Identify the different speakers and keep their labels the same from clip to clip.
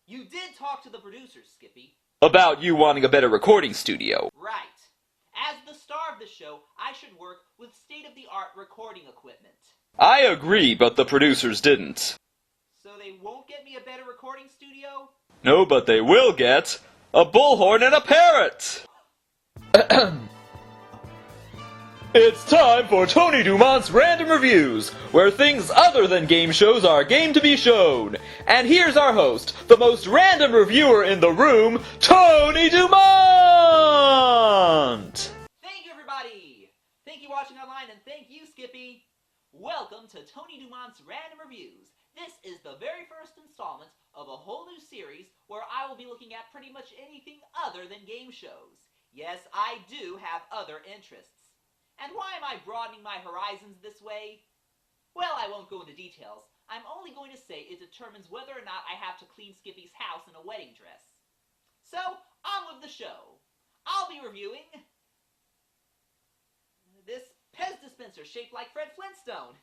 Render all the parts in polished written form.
Speaker 1: You did talk to the producers, Skippy.
Speaker 2: About you wanting a better recording studio.
Speaker 1: Right. As the star of the show, I should work with state-of-the-art recording equipment.
Speaker 2: I agree, but the producers didn't.
Speaker 1: So they won't get me a better recording studio?
Speaker 2: No, but they will get a bullhorn and a parrot! It's time for Tony DuMont's Random Reviews, where things other than game shows are game to be shown. And here's our host, the most random reviewer in the room, Tony DuMont!
Speaker 1: Thank you, everybody! Thank you watching online, and thank you, Skippy! Welcome to Tony DuMont's Random Reviews. This is the very first installment of a whole new series where I will be looking at pretty much anything other than game shows. Yes, I do have other interests. And why am I broadening my horizons this way? Well, I won't go into details. I'm only going to say it determines whether or not I have to clean Skippy's house in a wedding dress. So, on with the show. I'll be reviewing this Pez dispenser shaped like Fred Flintstone.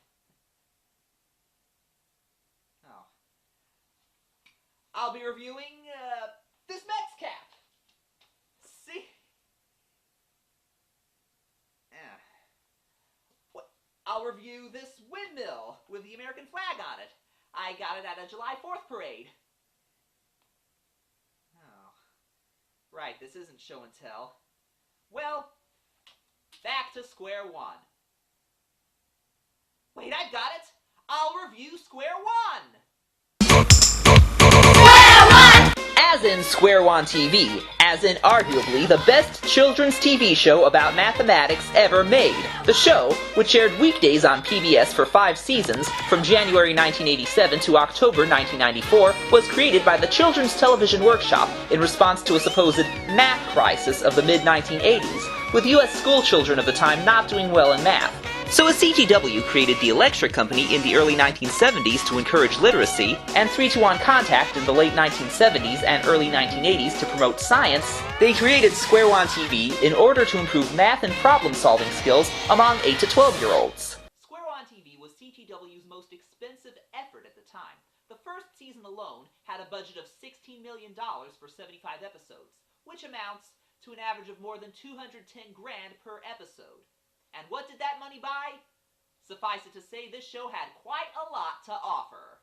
Speaker 1: Oh. I'll be reviewing this Mets cap. See? I'll review this windmill with the American flag on it. I got it at a July 4th parade. Oh. Right, this isn't show and tell. Well, back to square one. Wait, I've got it! I'll review square one!
Speaker 3: As in Square One TV, as in arguably the best children's TV show about mathematics ever made. The show, which aired weekdays on PBS for 5 seasons, from January 1987 to October 1994, was created by the Children's Television Workshop in response to a supposed math crisis of the mid-1980s, with U.S. schoolchildren of the time not doing well in math. So as CTW created the Electric Company in the early 1970s to encourage literacy, and 3-2-1 Contact in the late 1970s and early 1980s to promote science, they created Square One TV in order to improve math and problem-solving skills among 8 to 12-year-olds.
Speaker 1: Square One TV was CTW's most expensive effort at the time. The first season alone had a budget of $16 million for 75 episodes, which amounts to an average of more than $210 grand per episode. And what did that money buy? Suffice it to say, this show had quite a lot to offer.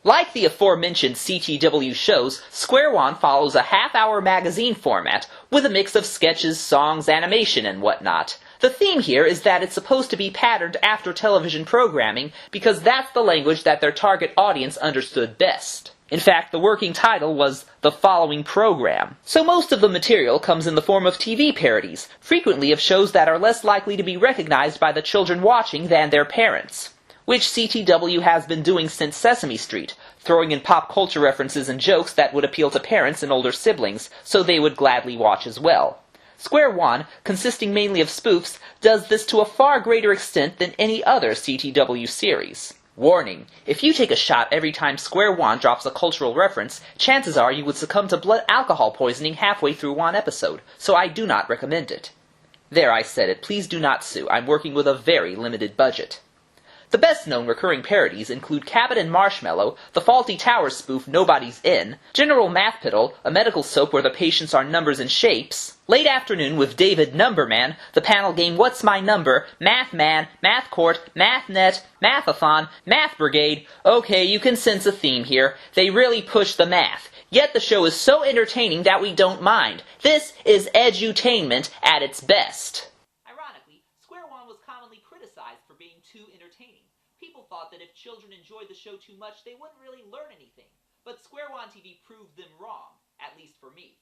Speaker 3: Like the aforementioned CTW shows, Square One follows a half-hour magazine format, with a mix of sketches, songs, animation, and whatnot. The theme here is that it's supposed to be patterned after television programming, because that's the language that their target audience understood best. In fact, the working title was The Following Program. So most of the material comes in the form of TV parodies, frequently of shows that are less likely to be recognized by the children watching than their parents, which CTW has been doing since Sesame Street, throwing in pop culture references and jokes that would appeal to parents and older siblings, so they would gladly watch as well. Square One, consisting mainly of spoofs, does this to a far greater extent than any other CTW series. Warning, if you take a shot every time Square One drops a cultural reference, chances are you would succumb to blood alcohol poisoning halfway through one episode, so I do not recommend it. There, I said it. Please do not sue. I'm working with a very limited budget. The best-known recurring parodies include Cabot and Marshmallow, the Faulty Towers spoof Nobody's In, General Math Piddle, a medical soap where the patients are numbers and shapes, Late Afternoon with David Numberman, the panel game What's My Number, Math Man, Math Court, Math Net, Mathathon, Math Brigade. Okay, you can sense a theme here. They really push the math. Yet the show is so entertaining that we don't mind. This is edutainment at its best.
Speaker 1: Ironically, Square One was commonly criticized for being too entertaining. People thought that if children enjoyed the show too much, they wouldn't really learn anything. But Square One TV proved them wrong, at least for me.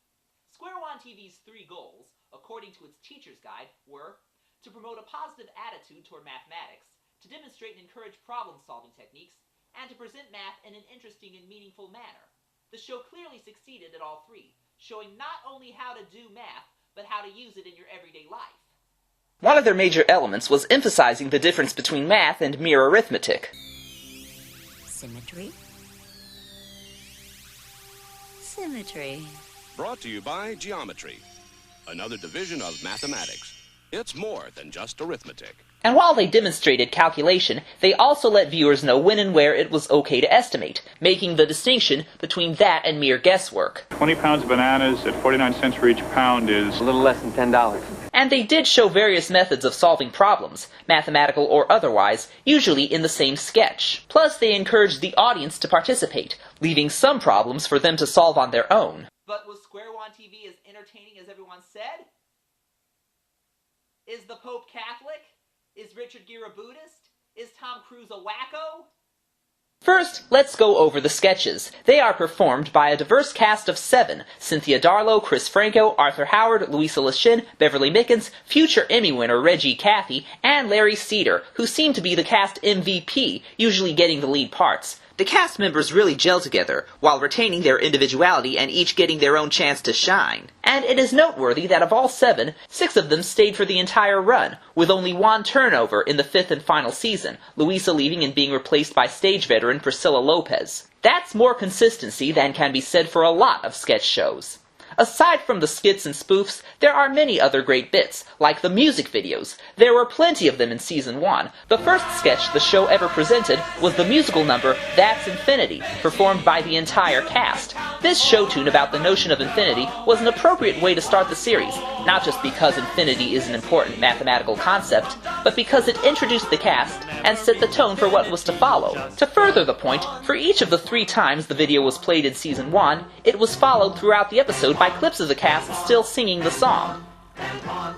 Speaker 1: Square One TV's 3 goals, according to its teacher's guide, were to promote a positive attitude toward mathematics, to demonstrate and encourage problem-solving techniques, and to present math in an interesting and meaningful manner. The show clearly succeeded at all 3, showing not only how to do math, but how to use it in your everyday life.
Speaker 3: One of their major elements was emphasizing the difference between math and mere arithmetic.
Speaker 4: Symmetry. Symmetry.
Speaker 5: Brought to you by Geometry, another division of mathematics. It's more than just arithmetic.
Speaker 3: And while they demonstrated calculation, they also let viewers know when and where it was okay to estimate, making the distinction between that and mere guesswork.
Speaker 5: 20 pounds of bananas at 49 cents for each pound is
Speaker 6: a little less than $10.
Speaker 3: And they did show various methods of solving problems, mathematical or otherwise, usually in the same sketch. Plus, they encouraged the audience to participate, leaving some problems for them to solve on their own.
Speaker 1: But was Square One TV as entertaining as everyone said? Is the Pope Catholic? Is Richard Gere a Buddhist? Is Tom Cruise a wacko?
Speaker 3: First, let's go over the sketches. They are performed by a diverse cast of 7, Cynthia Darlow, Chris Franco, Arthur Howard, Louisa LeChin, Beverly Mickens, future Emmy winner Reggie Cathy, and Larry Cedar, who seem to be the cast MVP, usually getting the lead parts. The cast members really gel together, while retaining their individuality and each getting their own chance to shine. And it is noteworthy that of all 7, 6 of them stayed for the entire run, with only one turnover in the 5th and final season, Louisa leaving and being replaced by stage veteran Priscilla Lopez. That's more consistency than can be said for a lot of sketch shows. Aside from the skits and spoofs, there are many other great bits, like the music videos. There were plenty of them in Season 1. The first sketch the show ever presented was the musical number That's Infinity, performed by the entire cast. This show tune about the notion of infinity was an appropriate way to start the series, not just because infinity is an important mathematical concept, but because it introduced the cast and set the tone for what was to follow. To further the point, for each of the 3 times the video was played in Season 1, it was followed throughout the episode by clips of the cast still singing the song.
Speaker 1: And on,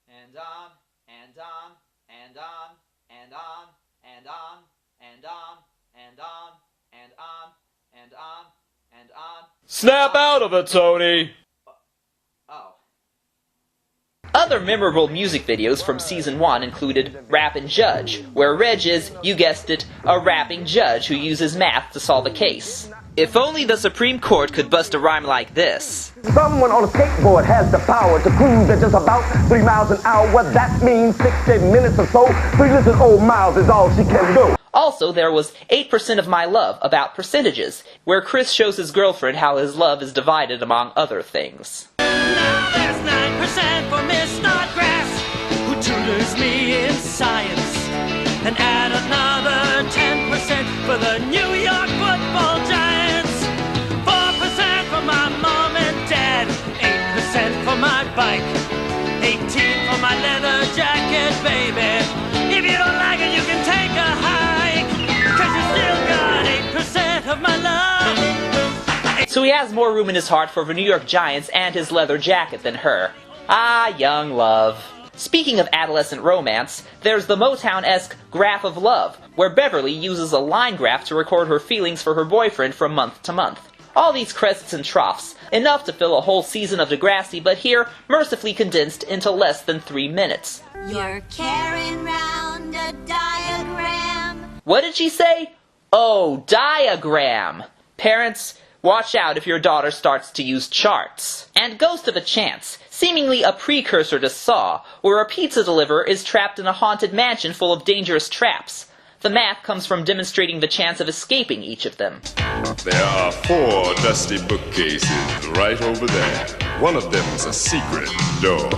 Speaker 1: and on, and on, and on, and on, and on, and on, and on, and on, and on, and on.
Speaker 2: Snap out of it, Tony!
Speaker 1: Oh.
Speaker 3: Other memorable music videos from Season 1 included Rappin' Judge, where Reg is, you guessed it, a rapping judge who uses math to solve a case. If only the Supreme Court could bust a rhyme like this.
Speaker 7: Someone on a skateboard has the power to cruise at just about 3 miles an hour. What that means, 60 minutes or so. 3 little old miles is all she can do.
Speaker 3: Also, there was 8% of My Love, about percentages, where Chris shows his girlfriend how his love is divided among other things.
Speaker 8: Now there's 9% for Miss Snodgrass, who tutors me in science. And add another 10% for the New York Football Giants. 4% for my mom and dad. 8% for my bike. 18 for my leather jacket, baby. If you don't like it, you can take a hike. 'Cause you still got 8% of my love.
Speaker 3: So he has more room in his heart for the New York Giants and his leather jacket than her. Ah, young love. Speaking of adolescent romance, there's the Motown-esque Graph of Love, where Beverly uses a line graph to record her feelings for her boyfriend from month to month. All these crests and troughs, enough to fill a whole season of Degrassi, but here, mercifully condensed into less than 3 minutes.
Speaker 4: You're carrying round a diagram.
Speaker 3: What did she say? Oh, diagram! Parents, watch out if your daughter starts to use charts. And Ghost of a Chance, seemingly a precursor to Saw, where a pizza deliverer is trapped in a haunted mansion full of dangerous traps. The math comes from demonstrating the chance of escaping each of them.
Speaker 9: There are 4 dusty bookcases right over there. One of them's a secret door.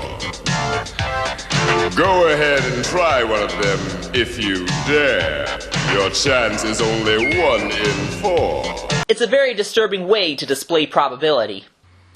Speaker 9: Go ahead and try one of them if you dare. Your chance is only 1 in 4.
Speaker 3: It's a very disturbing way to display probability.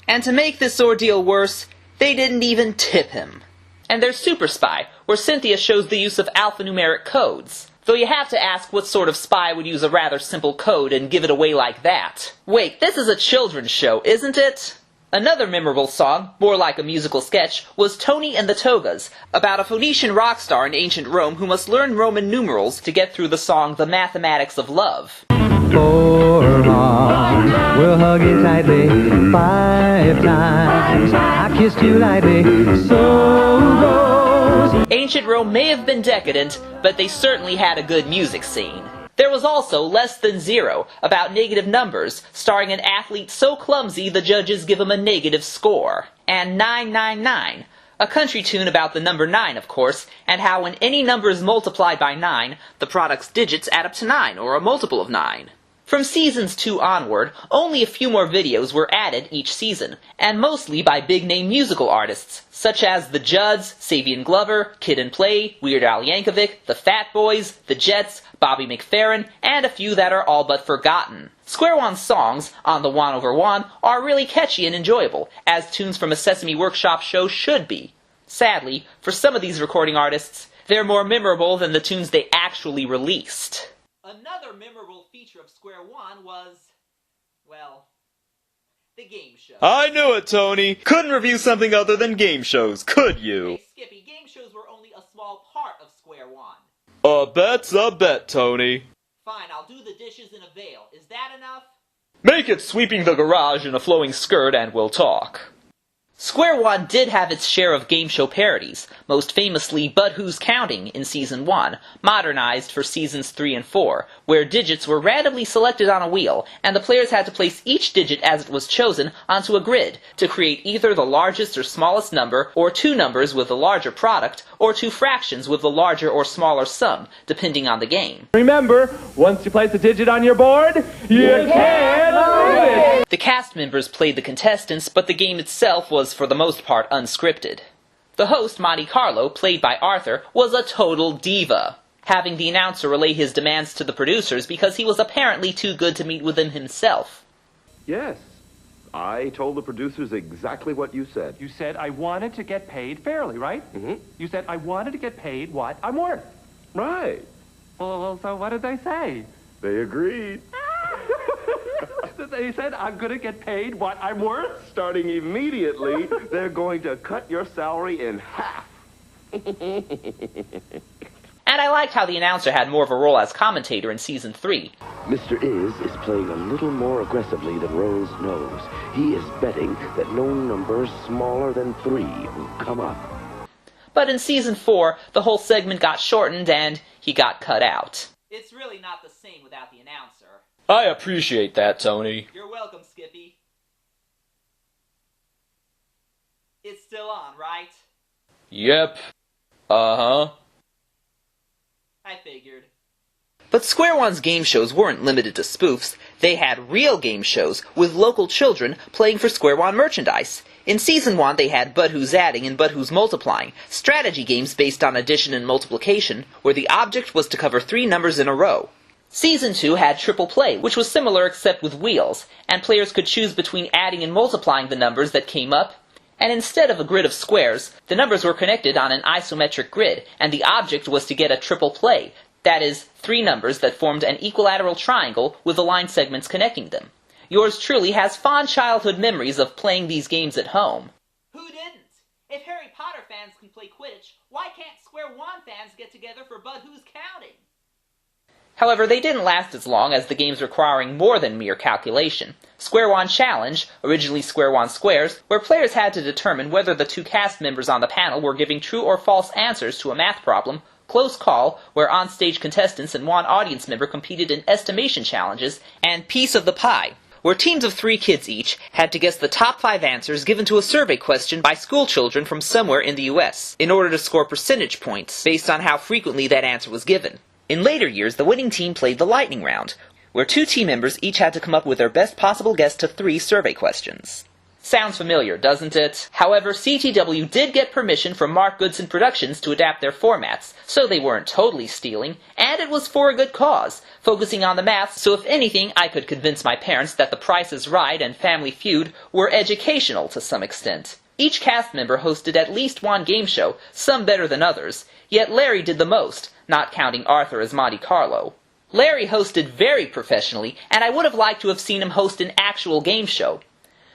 Speaker 3: And to make this ordeal worse, they didn't even tip him. And there's Super Spy, where Cynthia shows the use of alphanumeric codes. Though you have to ask what sort of spy would use a rather simple code and give it away like that. Wait, this is a children's show, isn't it? Another memorable song, more like a musical sketch, was Tony and the Togas, about a Phoenician rock star in ancient Rome who must learn Roman numerals to get through the song The Mathematics of Love.
Speaker 10: 4 arms will hug you tightly 5 times. I kissed you lightly, so goes.
Speaker 3: Ancient Rome may have been decadent, but they certainly had a good music scene. There was also Less Than Zero, about negative numbers, starring an athlete so clumsy the judges give him a negative score. And 999, a country tune about the number 9, of course, and how when any number is multiplied by 9, the product's digits add up to 9, or a multiple of 9. From seasons 2 onward, only a few more videos were added each season, and mostly by big-name musical artists, such as the Judds, Savion Glover, Kid and Play, Weird Al Yankovic, the Fat Boys, the Jets, Bobby McFerrin, and a few that are all but forgotten. Square One's songs, On the One Over One, are really catchy and enjoyable, as tunes from a Sesame Workshop show should be. Sadly, for some of these recording artists, they're more memorable than the tunes they actually released.
Speaker 1: Another memorable feature of Square One was, well, the game show.
Speaker 2: I knew it, Tony. Couldn't review something other than game shows, could you?
Speaker 1: Hey, Skippy, game shows were only a small part of Square One.
Speaker 2: A bet's a bet, Tony.
Speaker 1: Fine, I'll do the dishes in a veil. Is that enough?
Speaker 2: Make it sweeping the garage in a flowing skirt and we'll talk.
Speaker 3: Square One did have its share of game show parodies, most famously But Who's Counting in Season 1, modernized for Seasons 3 and 4, where digits were randomly selected on a wheel, and the players had to place each digit as it was chosen onto a grid to create either the largest or smallest number, or two numbers with the larger product, or two fractions with the larger or smaller sum, depending on the game.
Speaker 7: Remember, once you place a digit on your board, you can't move it!
Speaker 3: The cast members played the contestants, but the game itself was for the most part unscripted. The host, Monte Carlo, played by Arthur, was a total diva, having the announcer relay his demands to the producers because he was apparently too good to meet with them himself.
Speaker 6: Yes, I told the producers exactly what you said.
Speaker 11: You said I wanted to get paid fairly, right?
Speaker 6: Mm-hmm.
Speaker 11: You said I wanted to get paid what I'm worth.
Speaker 6: Right.
Speaker 11: Well, so what did they say?
Speaker 6: They agreed.
Speaker 11: They said I'm going to get paid what I'm worth?
Speaker 6: Starting immediately, they're going to cut your salary in half.
Speaker 3: And I liked how the announcer had more of a role as commentator in Season 3.
Speaker 7: Mr. Is playing a little more aggressively than Rose knows. He is betting that no number smaller than 3 will come up.
Speaker 3: But in Season 4, the whole segment got shortened and he got cut out.
Speaker 1: It's really not the same without the announcer.
Speaker 2: I appreciate that, Tony.
Speaker 1: You're welcome, Skippy. It's still on, right?
Speaker 2: Yep. Uh-huh.
Speaker 1: I figured.
Speaker 3: But Square One's game shows weren't limited to spoofs. They had real game shows with local children playing for Square One merchandise. In Season 1, they had But Who's Adding and But Who's Multiplying, strategy games based on addition and multiplication, where the object was to cover 3 numbers in a row. Season 2 had Triple Play, which was similar except with wheels, and players could choose between adding and multiplying the numbers that came up, and instead of a grid of squares, the numbers were connected on an isometric grid, and the object was to get a triple play, that is, 3 numbers that formed an equilateral triangle with the line segments connecting them. Yours truly has fond childhood memories of playing these games at home.
Speaker 1: Who didn't? If Harry Potter fans can play Quidditch, why can't Square One fans get together for But Who's Counting?
Speaker 3: However, they didn't last as long as the games requiring more than mere calculation. Square One Challenge, originally Square One Squares, where players had to determine whether the 2 cast members on the panel were giving true or false answers to a math problem, Close Call, where on-stage contestants and one audience member competed in estimation challenges, and Piece of the Pie, where teams of 3 kids each had to guess the top 5 answers given to a survey question by school children from somewhere in the US, in order to score percentage points based on how frequently that answer was given. In later years, the winning team played the lightning round, where 2 team members each had to come up with their best possible guess to 3 survey questions. Sounds familiar, doesn't it? However, CTW did get permission from Mark Goodson Productions to adapt their formats, so they weren't totally stealing, and it was for a good cause, focusing on the math, so if anything, I could convince my parents that The Price is Right and Family Feud were educational to some extent. Each cast member hosted at least one game show, some better than others, yet Larry did the most, not counting Arthur as Monte Carlo. Larry hosted very professionally, and I would have liked to have seen him host an actual game show.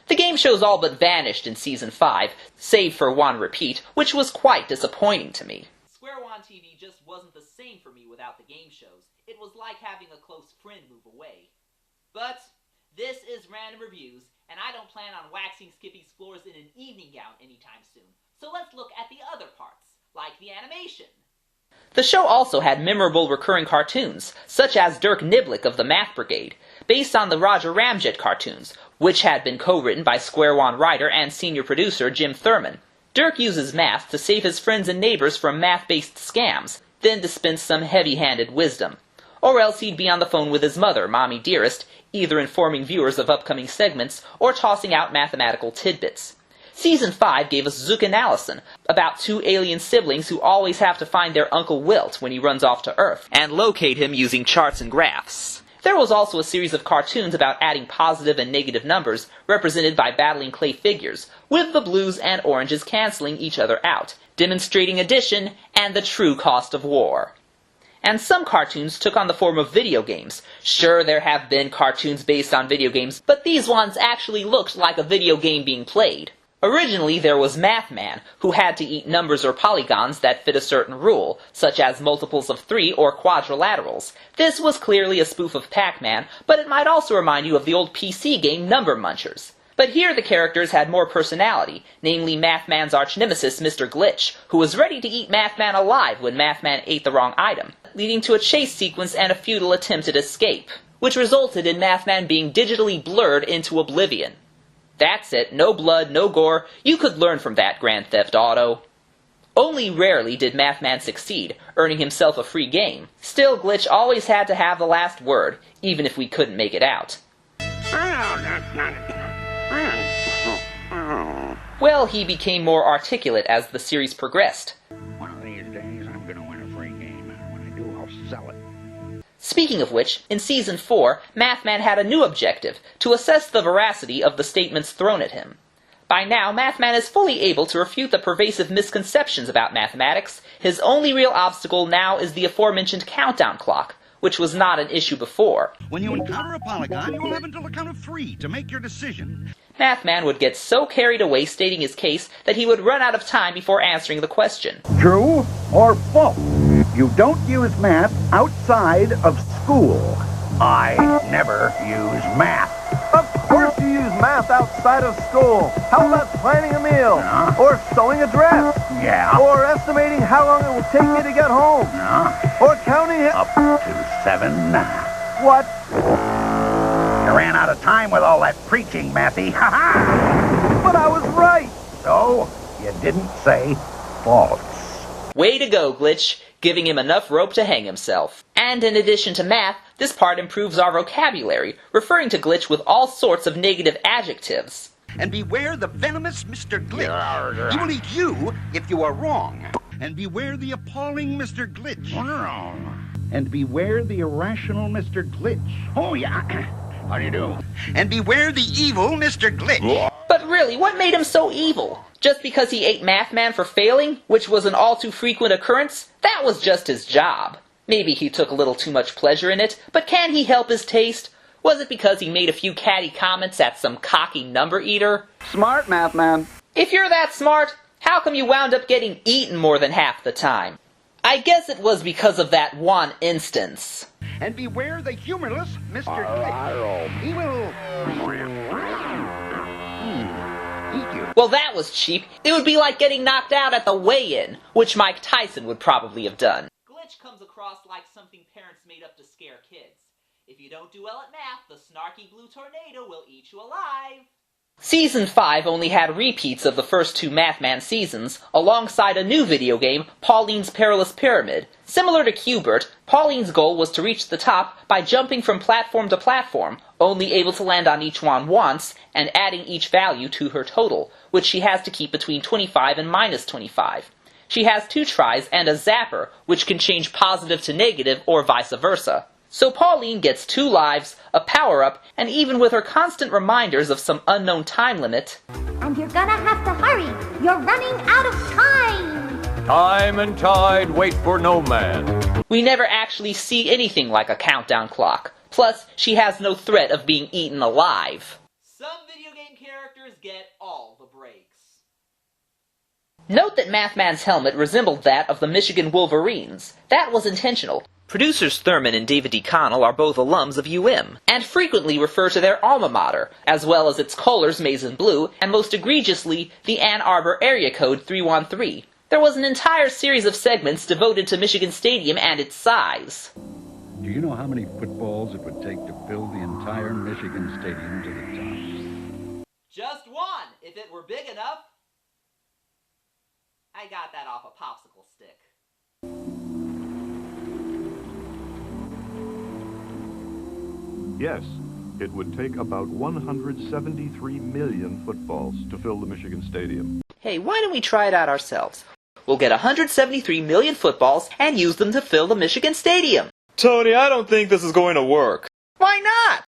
Speaker 3: The game shows all but vanished in Season 5, save for one repeat, which was quite disappointing to me.
Speaker 1: Square One TV just wasn't the same for me without the game shows. It was like having a close friend move away. But this is Random Reviews, and I don't plan on waxing Skippy's floors in an evening gown anytime soon. So let's look at the other parts, like the animation.
Speaker 3: The show also had memorable recurring cartoons, such as Dirk Niblick of the Math Brigade, based on the Roger Ramjet cartoons, which had been co-written by Square One writer and senior producer Jim Thurman. Dirk uses math to save his friends and neighbors from math-based scams, then dispense some heavy-handed wisdom. or else he'd be on the phone with his mother, Mommy Dearest, either informing viewers of upcoming segments or tossing out mathematical tidbits. Season 5 gave us Zook and Allison, about two alien siblings who always have to find their Uncle Wilt when he runs off to Earth, and locate him using charts and graphs. There was also a series of cartoons about adding positive and negative numbers, represented by battling clay figures, with the blues and oranges canceling each other out, demonstrating addition and the true cost of war. And some cartoons took on the form of video games. Sure, there have been cartoons based on video games, but these ones actually looked like a video game being played. Originally, there was Mathman, who had to eat numbers or polygons that fit a certain rule, such as multiples of 3 or quadrilaterals. This was clearly a spoof of Pac-Man, but it might also remind you of the old PC game Number Munchers. But here the characters had more personality, namely Mathman's arch-nemesis Mr. Glitch, who was ready to eat Mathman alive when Mathman ate the wrong item, leading to a chase sequence and a futile attempt at escape, which resulted in Mathman being digitally blurred into oblivion. That's it, no blood, no gore, you could learn from that, Grand Theft Auto. Only rarely did Mathman succeed, earning himself a free game. Still, Glitch always had to have the last word, even if we couldn't make it out. Well, he became more articulate as the series progressed.
Speaker 12: One of these days, I'm gonna win a free game. When I do, I'll sell it.
Speaker 3: Speaking of which, in Season 4, Mathman had a new objective, to assess the veracity of the statements thrown at him. By now, Mathman is fully able to refute the pervasive misconceptions about mathematics. His only real obstacle now is the aforementioned countdown clock, which was not an issue before.
Speaker 12: When you encounter a polygon, you will have until the count of 3 to make your decision.
Speaker 3: Mathman would get so carried away stating his case that he would run out of time before answering the question.
Speaker 12: True or false? You don't use math outside of school. I never use math.
Speaker 7: Of course you use math outside of school. How about planning a meal? Or sewing a dress?
Speaker 12: Yeah.
Speaker 7: Or estimating how long it will take me to get home? Or counting it...
Speaker 12: Up to 7.
Speaker 7: What?
Speaker 12: You ran out of time with all that preaching, Mathy. Ha ha!
Speaker 7: But I was right.
Speaker 12: So, you didn't say false.
Speaker 3: Way to go, Glitch, giving him enough rope to hang himself. And in addition to math, this part improves our vocabulary, referring to Glitch with all sorts of negative adjectives.
Speaker 12: And beware the venomous Mr. Glitch. He will eat you if you are wrong. And beware the appalling Mr. Glitch. And beware the irrational Mr. Glitch. Oh, yeah. How do you do? And beware the evil Mr. Glitch.
Speaker 3: But really, what made him so evil? Just because he ate Mathman for failing, which was an all too frequent occurrence? That was just his job. Maybe he took a little too much pleasure in it, but can he help his taste? Was it because he made a few catty comments at some cocky number eater?
Speaker 13: Smart, Mathman.
Speaker 3: If you're that smart, how come you wound up getting eaten more than half the time? I guess it was because of that one instance.
Speaker 12: And beware the humorless Mr. Glitch. He will... eat you.
Speaker 3: Well, that was cheap. It would be like getting knocked out at the weigh-in, which Mike Tyson would probably have done.
Speaker 1: Glitch comes across like something parents made up to scare kids. If you don't do well at math, the snarky blue tornado will eat you alive.
Speaker 3: Season 5 only had repeats of the first 2 Mathman seasons, alongside a new video game, Pauline's Perilous Pyramid. Similar to Q*bert, Pauline's goal was to reach the top by jumping from platform to platform, only able to land on each one once, and adding each value to her total, which she has to keep between 25 and minus 25. She has 2 tries and a zapper, which can change positive to negative or vice versa. So Pauline gets 2 lives, a power-up, and even with her constant reminders of some unknown time limit...
Speaker 4: And you're gonna have to hurry! You're running out of time!
Speaker 14: Time and tide wait for no man.
Speaker 3: We never actually see anything like a countdown clock. Plus, she has no threat of being eaten alive.
Speaker 1: Some video game characters get all the breaks.
Speaker 3: Note that Mathman's helmet resembled that of the Michigan Wolverines. That was intentional. Producers Thurman and David D. Connell are both alums of UM, and frequently refer to their alma mater, as well as its colors maize and blue, and most egregiously, the Ann Arbor area code 313. There was an entire series of segments devoted to Michigan Stadium and its size.
Speaker 15: Do you know how many footballs it would take to build the entire Michigan Stadium to the top?
Speaker 1: Just one, if it were big enough. I got that off a popsicle stick.
Speaker 13: Yes, it would take about 173 million footballs to fill the Michigan Stadium.
Speaker 3: Hey, why don't we try it out ourselves? We'll get 173 million footballs and use them to fill the Michigan Stadium.
Speaker 2: Tony, I don't think this is going to work.
Speaker 3: Why not?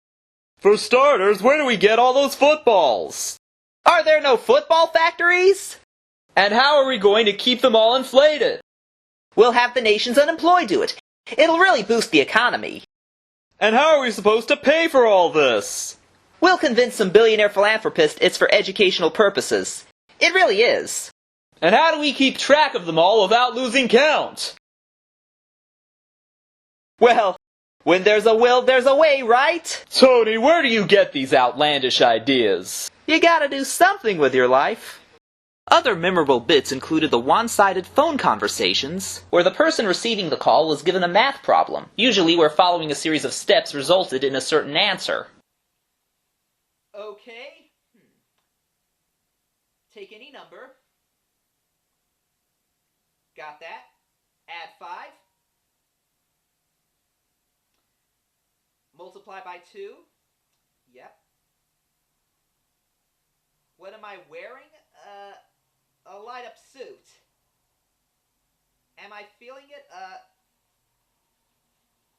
Speaker 2: For starters, where do we get all those footballs?
Speaker 3: Are there no football factories?
Speaker 2: And how are we going to keep them all inflated?
Speaker 3: We'll have the nation's unemployed do it. It'll really boost the economy.
Speaker 2: And how are we supposed to pay for all this?
Speaker 3: We'll convince some billionaire philanthropist it's for educational purposes. It really is.
Speaker 2: And how do we keep track of them all without losing count?
Speaker 3: Well, when there's a will, there's a way, right?
Speaker 2: Tony, where do you get these outlandish ideas?
Speaker 3: You gotta do something with your life. Other memorable bits included the one-sided phone conversations, where the person receiving the call was given a math problem, usually where following a series of steps resulted in a certain answer.
Speaker 1: Okay. Take any number. Got that. Add 5. Multiply by 2. Yep. What am I wearing? A light-up suit. Am I feeling it?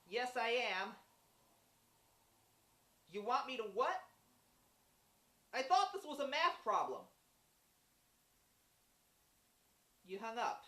Speaker 1: Yes, I am. You want me to what? I thought this was a math problem. You hung up.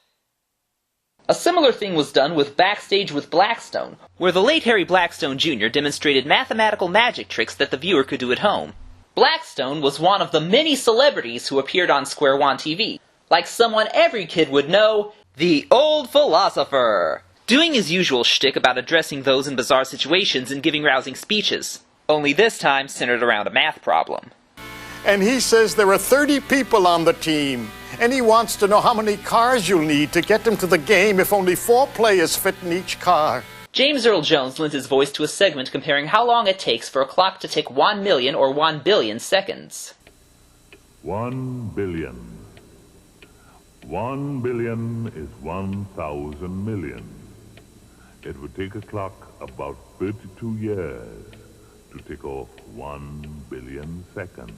Speaker 3: A similar thing was done with Backstage with Blackstone, where the late Harry Blackstone Jr. demonstrated mathematical magic tricks that the viewer could do at home. Blackstone was one of the many celebrities who appeared on Square One TV, like someone every kid would know, the old philosopher, doing his usual shtick about addressing those in bizarre situations and giving rousing speeches, only this time centered around a math problem.
Speaker 16: And he says there are 30 people on the team, and he wants to know how many cars you'll need to get them to the game if only 4 players fit in each car.
Speaker 3: James Earl Jones lent his voice to a segment comparing how long it takes for a clock to tick 1 million or 1 billion seconds.
Speaker 17: 1 billion. 1 billion is 1,000 million. It would take a clock about 32 years to tick off 1 billion seconds.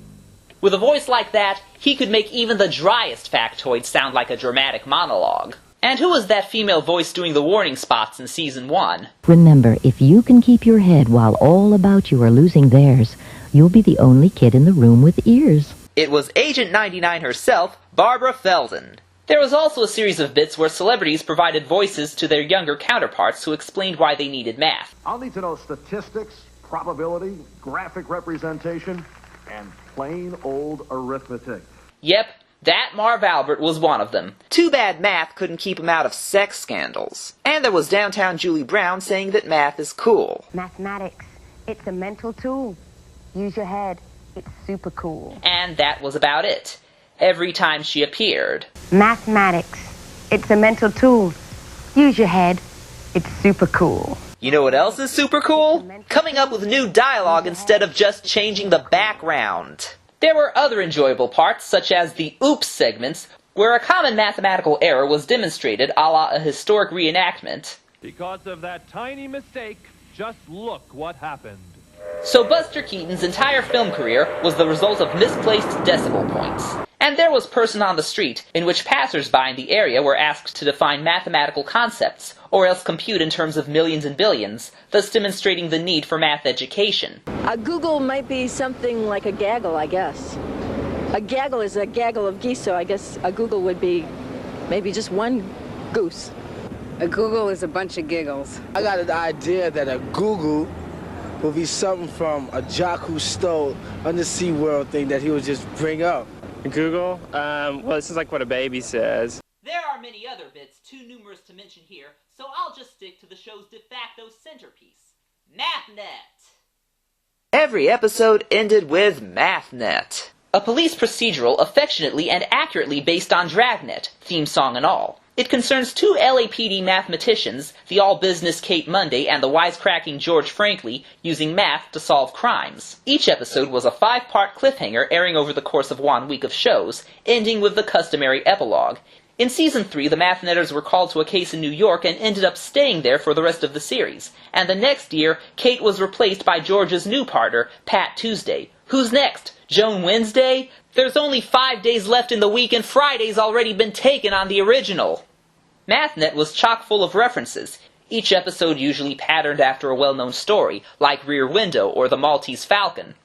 Speaker 3: With a voice like that, he could make even the driest factoid sound like a dramatic monologue. And who was that female voice doing the warning spots in Season 1?
Speaker 18: Remember, if you can keep your head while all about you are losing theirs, you'll be the only kid in the room with ears.
Speaker 3: It was Agent 99 herself, Barbara Feldon. There was also a series of bits where celebrities provided voices to their younger counterparts who explained why they needed math.
Speaker 19: I'll need to know statistics, probability, graphic representation, and plain old arithmetic.
Speaker 3: Yep, that Marv Albert was one of them. Too bad math couldn't keep him out of sex scandals. And there was downtown Julie Brown saying that math is cool.
Speaker 20: Mathematics, it's a mental tool. Use your head, it's super cool.
Speaker 3: And that was about it. Every time she appeared.
Speaker 20: Mathematics, it's a mental tool. Use your head, it's super cool.
Speaker 3: You know what else is super cool? Coming up with new dialogue instead of just changing the background. There were other enjoyable parts, such as the Oops segments, where a common mathematical error was demonstrated a la a historic reenactment.
Speaker 14: Because of that tiny mistake, just look what happened.
Speaker 3: So Buster Keaton's entire film career was the result of misplaced decibel points. And there was Person on the Street, in which passers-by in the area were asked to define mathematical concepts, or else compute in terms of millions and billions, thus demonstrating the need for math education.
Speaker 21: A Google might be something like a gaggle, I guess. A gaggle is a gaggle of geese, so I guess a Google would be maybe just one goose.
Speaker 22: A Google is a bunch of giggles. I got an idea that a Google will be something from a jock who stole Undersea World thing that he would just bring up.
Speaker 23: Google? Well, this is like what a baby says.
Speaker 1: There are many other bits, too numerous to mention here, so I'll just stick to the show's de facto centerpiece, MathNet.
Speaker 3: Every episode ended with MathNet. A police procedural affectionately and accurately based on Dragnet, theme song and all. It concerns 2 LAPD mathematicians, the all-business Kate Monday and the wisecracking George Frankley, using math to solve crimes. Each episode was a 5-part cliffhanger airing over the course of 1 week of shows, ending with the customary epilogue. In Season 3, the Mathnetters were called to a case in New York and ended up staying there for the rest of the series. And the next year, Kate was replaced by George's new partner, Pat Tuesday. Who's next? Joan Wednesday? There's only 5 days left in the week and Friday's already been taken on the original. Mathnet was chock full of references, each episode usually patterned after a well-known story, like Rear Window or The Maltese Falcon.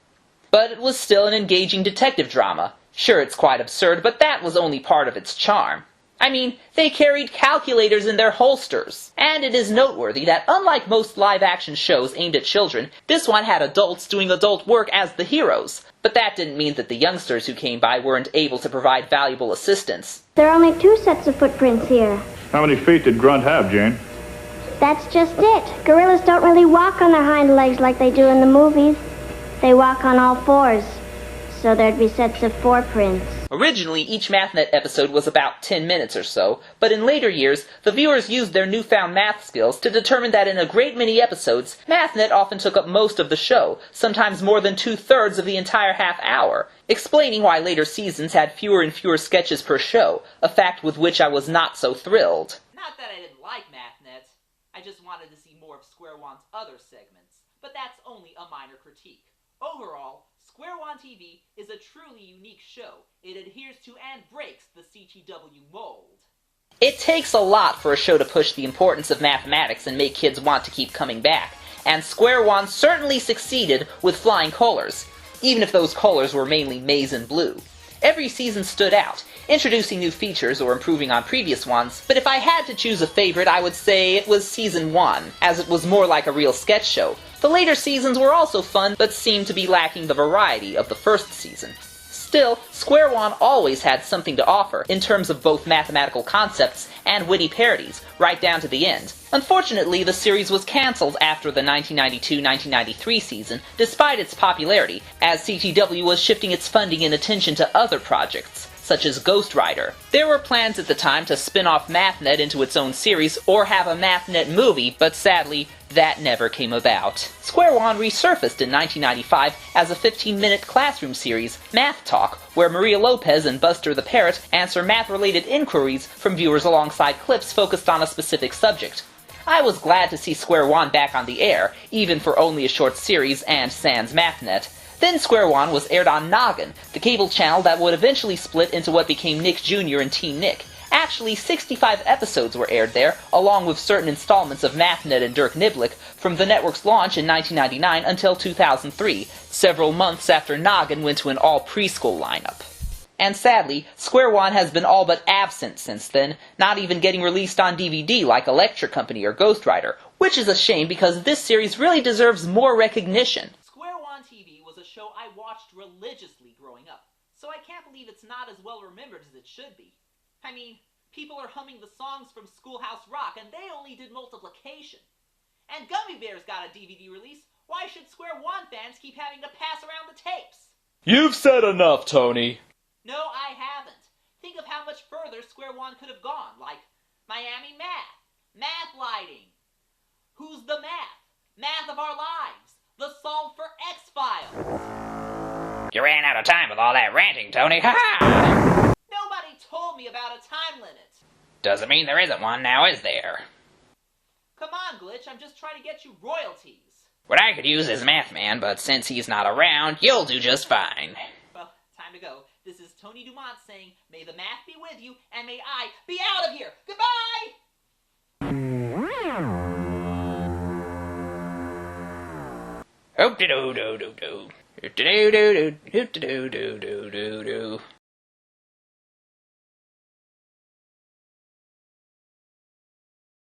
Speaker 3: But it was still an engaging detective drama. Sure, it's quite absurd, but that was only part of its charm. I mean, they carried calculators in their holsters. And it is noteworthy that unlike most live-action shows aimed at children, this one had adults doing adult work as the heroes. But that didn't mean that the youngsters who came by weren't able to provide valuable assistance.
Speaker 4: There are only 2 sets of footprints here.
Speaker 13: How many feet did Grunt have, Jane?
Speaker 4: That's just it. Gorillas don't really walk on their hind legs like they do in the movies. They walk on all 4s. So there'd be sets of 4 prints.
Speaker 3: Originally, each Mathnet episode was about 10 minutes or so, but in later years, the viewers used their newfound math skills to determine that in a great many episodes, Mathnet often took up most of the show, sometimes more than 2/3 of the entire half hour, explaining why later seasons had fewer and fewer sketches per show, a fact with which I was not so thrilled.
Speaker 1: Not that I didn't like Mathnet, I just wanted to see more of Square One's other segments, but that's only a minor critique. Overall, Square One TV is a truly unique show. It adheres to and breaks the CTW mold.
Speaker 3: It takes a lot for a show to push the importance of mathematics and make kids want to keep coming back, and Square One certainly succeeded with flying colors, even if those colors were mainly maize and blue. Every season stood out, introducing new features or improving on previous ones, but if I had to choose a favorite, I would say it was Season 1, as it was more like a real sketch show. The later seasons were also fun, but seemed to be lacking the variety of the first season. Still, Square One always had something to offer, in terms of both mathematical concepts and witty parodies, right down to the end. Unfortunately, the series was cancelled after the 1992-1993 season, despite its popularity, as CTW was shifting its funding and attention to other projects, such as Ghost Rider. There were plans at the time to spin off Mathnet into its own series, or have a Mathnet movie, but sadly, that never came about. Square One resurfaced in 1995 as a 15-minute classroom series, Math Talk, where Maria Lopez and Buster the Parrot answer math-related inquiries from viewers alongside clips focused on a specific subject. I was glad to see Square One back on the air, even for only a short series and sans Mathnet. Then Square One was aired on Noggin, the cable channel that would eventually split into what became Nick Jr. and Teen Nick. Actually, 65 episodes were aired there, along with certain installments of Mathnet and Dirk Niblick, from the network's launch in 1999 until 2003, several months after Noggin went to an all-preschool lineup. And sadly, Square One has been all but absent since then, not even getting released on DVD like Electric Company or Ghost Rider, which is a shame because this series really deserves more recognition.
Speaker 1: Square One TV was a show I watched religiously growing up, so I can't believe it's not as well remembered as it should be. I mean, people are humming the songs from Schoolhouse Rock, and they only did multiplication. And Gummy Bears got a DVD release. Why should Square One fans keep having to pass around the tapes?
Speaker 2: You've said enough, Tony.
Speaker 1: No, I haven't. Think of how much further Square One could have gone, like Miami Math, Math Lighting, Who's the Math, Math of Our Lives, The Solve for X-Files.
Speaker 3: You ran out of time with all that ranting, Tony. Ha-ha!
Speaker 1: Nobody told me about a time limit.
Speaker 3: Doesn't mean there isn't one now, is there?
Speaker 1: Come on, Glitch, I'm just trying to get you royalties.
Speaker 3: What I could use is Mathman, but since he's not around, you'll do just fine.
Speaker 1: Well, time to go. This is Tony DuMont saying, may the math be with you, and may I be out of here. Goodbye!
Speaker 3: Oop-de-doo-doo-doo-doo. Oop-de-doo-doo-doo-doo-doo-doo-doo-doo-doo.